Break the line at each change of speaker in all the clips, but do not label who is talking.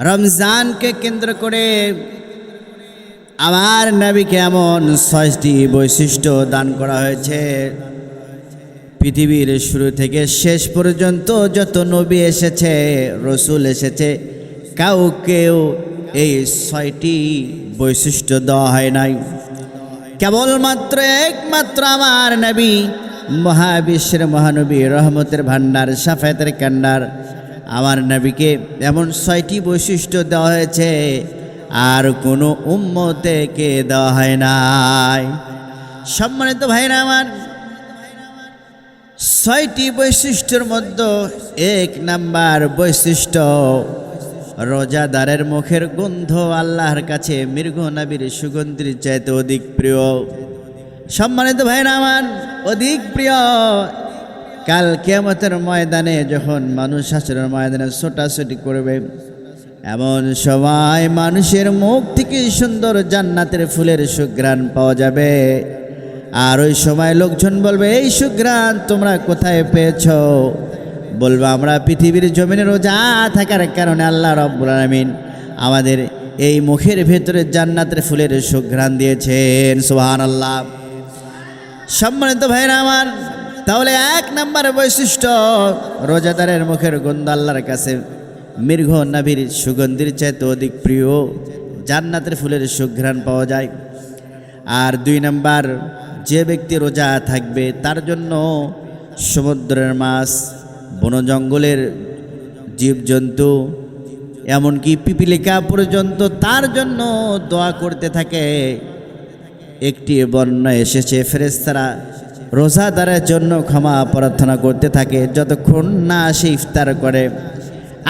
রমজানকে কেন্দ্র করে আমার নবীকে এমন ৬টি বৈশিষ্ট্য দান করা হয়েছে। পৃথিবীর শুরু থেকে শেষ পর্যন্ত যত নবী এসেছে, রসুল এসেছে, কাউকেও এই ৬টি বৈশিষ্ট্য দেওয়া হয় নাই। কেবলমাত্র একমাত্র আমার নবী, মহাবিশ্বের মহানবী, রহমতের ভান্ডার, শাফায়াতের কান্ডার, আমার নবীকে এমন ৬টি বৈশিষ্ট্য দেওয়া হয়েছে, আর কোনো উম্মতেকে দেওয়া হয় নাই। সম্মানিত ভাইরা আমার, ৬টি বৈশিষ্ট্যের মধ্যে ১ নাম্বার বৈশিষ্ট্য, রোজাদারের মুখের গন্ধ আল্লাহর কাছে মৃগ নবীর সুগন্ধির চাইতে অধিক প্রিয়। সম্মানিত ভাইরা আমার, অধিক প্রিয়। কাল কিয়ামতের ময়দানে যখন মানুষ হাসরের ময়দানে ছোটাছুটি করবে, এমন সময় মানুষের মুখ থেকে সুন্দর জান্নাতের ফুলের সুঘ্রাণ পাওয়া যাবে। আর ওই সময় লোকজন বলবে, এই সুঘ্রাণ তোমরা কোথায় পেয়েছ? বলবো, আমরা পৃথিবীর জমিনে রোজা থাকার কারণে আল্লাহ রাব্বুল আলামিন আমাদের এই মুখের ভেতরে জান্নাতের ফুলের সুঘ্রাণ দিয়েছেন। সুবহানাল্লাহ। সম্মানিত ভাইরা আমার, তাহলে ১ নাম্বার বৈশিষ্ট্য, রোজাদারের মুখের গন্ধ আল্লাহর কাছে মৃগ নবীর সুগন্ধির চাইতে অধিক প্রিয়, জান্নাতের ফুলের সুঘ্রাণ পাওয়া যায়। আর ২ নাম্বার, যে ব্যক্তি রোজা থাকবে তার জন্য সমুদ্রের মাছ, বন জঙ্গলের জীবজন্তু, এমনকি পিপিলিকা পর্যন্ত তার জন্য দোয়া করতে থাকে। একটি বর্ণনা এসেছে, ফেরেশতারা রোজাদারের জন্য ক্ষমা প্রার্থনা করতে থাকে যতক্ষণ না সে ইফতার করে।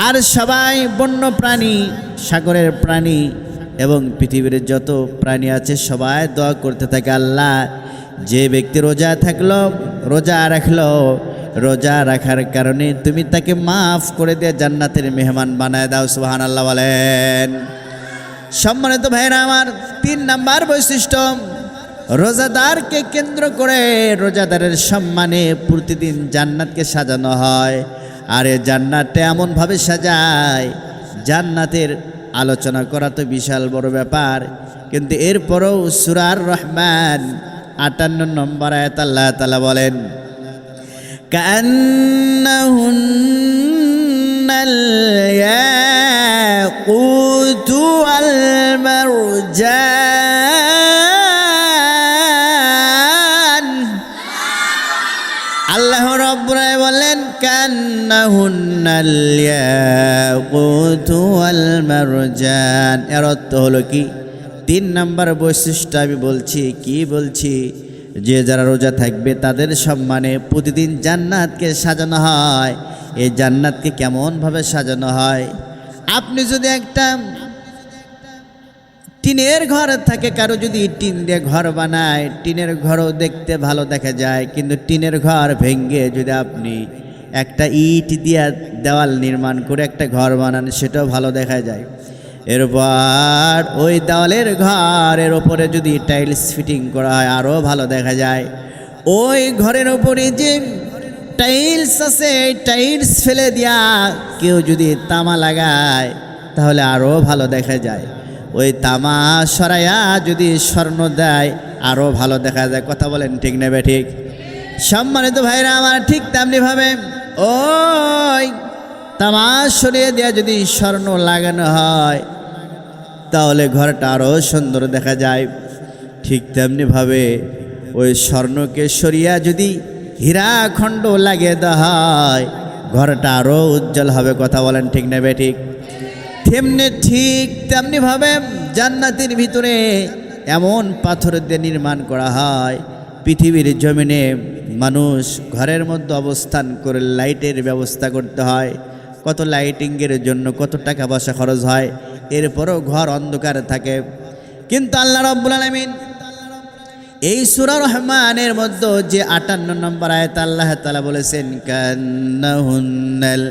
আর সবাই বন্য প্রাণী, সাগরের প্রাণী এবং পৃথিবীর যত প্রাণী আছে সবাই দোয়া করতে থাকে, আল্লাহ যে ব্যক্তি রোজা থাকলো, রোজা রাখলো, রোজা রাখার কারণে তুমি তাকে মাফ করে দিয়ে জান্নাতের মেহমান বানায় দাও। সুবহানাল্লাহ বলেন। সম্মানিত ভাইরা আমার, ৩ নাম্বার বৈশিষ্ট্য, রোজাদারকে কেন্দ্র করে রোজাদারের সম্মানে প্রতিদিন জান্নাতকে সাজানো হয়। আর এই জান্নাতটা এমনভাবে সাজায়, জান্নাতের আলোচনা করা তো বিশাল বড় ব্যাপার, কিন্তু এরপরও সূরা আর রহমান ৫৮ নম্বর আয়াত আল্লাহ তাআলা বলেন, কান্নাহুন্নাল ইয়াকুতু ওয়াল মারজান। আল্লাহ রাব্বুল আলামিন বলেন, কান্নাহুন্নাল ইয়াকুতু ওয়াল মারজান। এর অর্থ হলো কি? ৩ নাম্বার বৈশিষ্ট্য আমি বলছি, কি বলছি, যে যারা রোজা থাকবে তাদের সম্মানে প্রতিদিন জান্নাতকে সাজানো হয়। এই জান্নাতকে কেমনভাবে সাজানো হয়? আপনি যদি একটা টিনের ঘর থাকে, কারো যদি টিন দিয়ে ঘর বানায়, টিনের ঘরও দেখতে ভালো দেখা যায়, কিন্তু টিনের ঘর ভেঙে যদি আপনি একটা ইট দিয়ে দেওয়াল নির্মাণ করে একটা ঘর বানান, সেটাও ভালো দেখা যায়। এরপর ওই দেওয়ালের ঘরের ওপরে যদি টাইলস ফিটিং করা হয়, আরও ভালো দেখা যায়। ওই ঘরের ওপরে যে টাইলস আছে, এই টাইলস ফেলে দিয়া কেউ যদি তামা লাগায়, তাহলে আরও ভালো দেখা যায়। ওই তামা সরাইয়া যদি স্বর্ণ দেয়, আরও ভালো দেখা যায়। কথা বলেন ঠিক নেবে ঠিক? সম্মানিত ভাইরা আমার, ঠিক তেমনিভাবে ওই তামা সরিয়ে দেওয়া যদি স্বর্ণ লাগানো হয়, তাহলে ঘরটা আরও সুন্দর দেখা যায়। ঠিক তেমনিভাবে ওই স্বর্ণকে সরিয়া যদি হীরা খণ্ড লাগিয়ে দেওয়া হয়, ঘরটা আরও উজ্জ্বল হবে। কথা বলেন ঠিক নেবে ঠিক? ঠিক তেমনিভাবে জান্নাতের ভিতরে এমন পাথর দিয়ে নির্মাণ করা হয়, পৃথিবীর জমিনে মানুষ ঘরের মধ্যে অবস্থান করে লাইটের ব্যবস্থা করতে হয়। কত লাইটিংয়ের জন্য কত টাকা পয়সা খরচ হয়, এরপরও ঘর অন্ধকার থাকে। কিন্তু আল্লাহ রাব্বুল আলামিন এই সূরা রহমানের মধ্যে যে ৫৮ নম্বর আয়াত আল্লাহ তাআলা বলেছেন, কান্নাহুন্নাল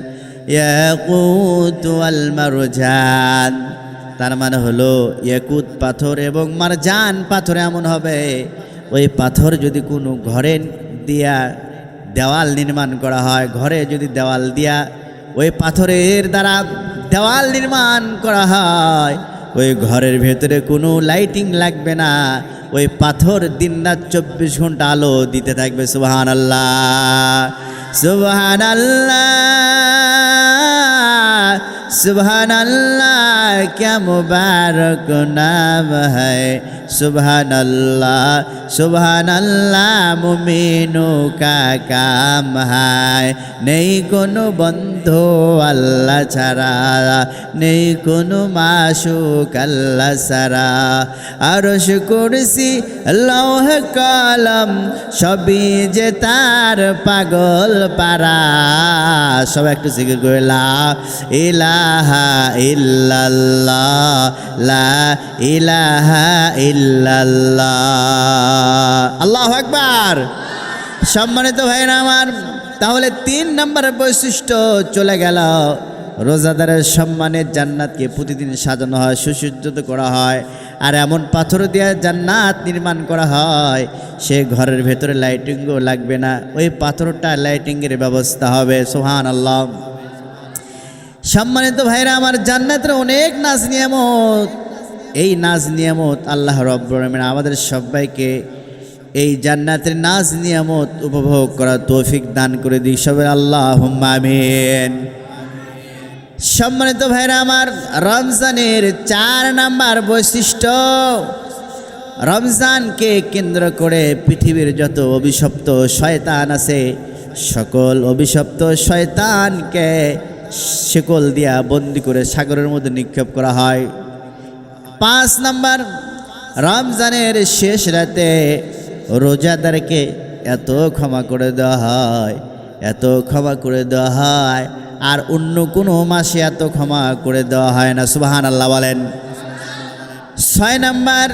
ইয়াকুত ওয়াল মারজান, তার মানে হলো ইয়াকুত পাথর এবং মারজান পাথর এমন হবে, ওই পাথর যদি কোনো ঘরে দিয়া দেওয়াল নির্মাণ করা হয়, ঘরে যদি দেওয়াল দিয়া ওই পাথরের দ্বারা দেওয়াল নির্মাণ করা হয়, ওই ঘরের ভেতরে কোনো লাইটিং লাগবে না, ওই পাথর দিনরাত 24 ঘন্টা আলো দিতে থাকবে। সুবহানাল্লাহ, সুবহানাল্লাহ, সুবহানাল্লাহ, क्या मुबारक नाम है। सुबहानल्लाह, सुबहानल्लाह, मुमिनों का काम है। नहीं कोनो बंधु अल्लाह छाड़ा, नहीं कोनो माशूक अल्लाह सारा। আরশ কুরসি লৌহ কলম সবই যে তার পাগল পারা। সব একটু জিকির করে লা ইলাহা ইল্লাল্লাহ, লা ইলাহা ইল্লাল্লাহ। আল্লাহু আকবার। সম্মানিত ভাইরা আমার, তাহলে 3 নম্বরের বৈশিষ্ট্য চলে গেল। রোজাদারের সম্মানের জান্নাতকে প্রতিদিন সাজানো হয়, সুসজ্জিত করা হয়, আর এমন পাথর দিয়ে জান্নাত নির্মাণ করা হয়, সে ঘরের ভেতরে লাইটিংও লাগবে না, ওই পাথরটা লাইটিংয়ের ব্যবস্থা হবে। সুবহানাল্লাহ। সম্মানিত ভাইরা আমার, জান্নাতের অনেক নাজ নিয়ামত। এই নাজ নিয়ামত আল্লাহ রাব্বুল আলামিন আমাদের সবাইকে এই জান্নাতের নাজ নিয়ামত উপভোগ করার তৌফিক দান করে দিই সবাই আল্লাহুম্মা আমিন। সম্মানিত ভাইরা আমার, রমজানের 4 নাম্বার বৈশিষ্ট্য, রমজানকে কেন্দ্র করে পৃথিবীর যত অভিশপ্ত শয়তান আছে, সকল অভিশপ্ত শয়তানকে শিকল দিয়া বন্দি করে সাগরের মধ্যে নিক্ষেপ করা হয়। 5 নাম্বার, রমজানের শেষ রাতে রোজাদারকে এত ক্ষমা করে দেওয়া হয়, এত ক্ষমা করে দেওয়া হয়, আর অন্য কোনো মাসে এত ক্ষমা করে দেওয়া হয় না। সুবহানাল্লাহ বলেন। 6 নাম্বার,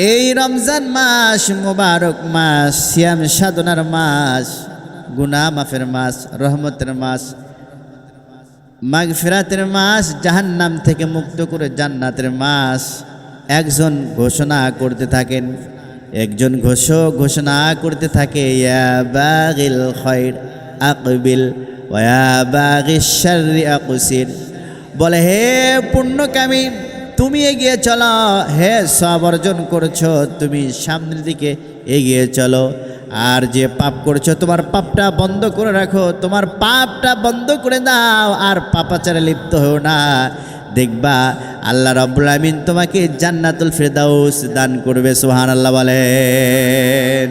এই রমজান মাস মুবারক মাস, সিয়াম সাধনার মাস, গুনাহ মাফের মাস, রহমতের মাস, মাগফিরাতের মাস, জাহান্নাম থেকে মুক্ত করে জান্নাতের মাস। একজন ঘোষণা করতে থাকেন, একজন ঘোষণা করতে থাকে, ইয়া বাগিল খায়র আকবিল ওয়া বাগিশ শাররি আকসির। বলে, হে পুণ্যকামী, তুমি এগিয়ে চলো, হে সব অর্জন করছো, তুমি সামনের দিকে এগিয়ে চলো। আর যে পাপ করছো, তোমার পাপটা বন্ধ করে রাখো, তোমার পাপটা বন্ধ করে দাও, আর পাপাচারে লিপ্ত হও না। দেখবা আল্লাহ রাব্বুল আমিন তোমাকে জান্নাতুল ফেরদাউস দান করবে। সুবহানাল্লাহ বলেন।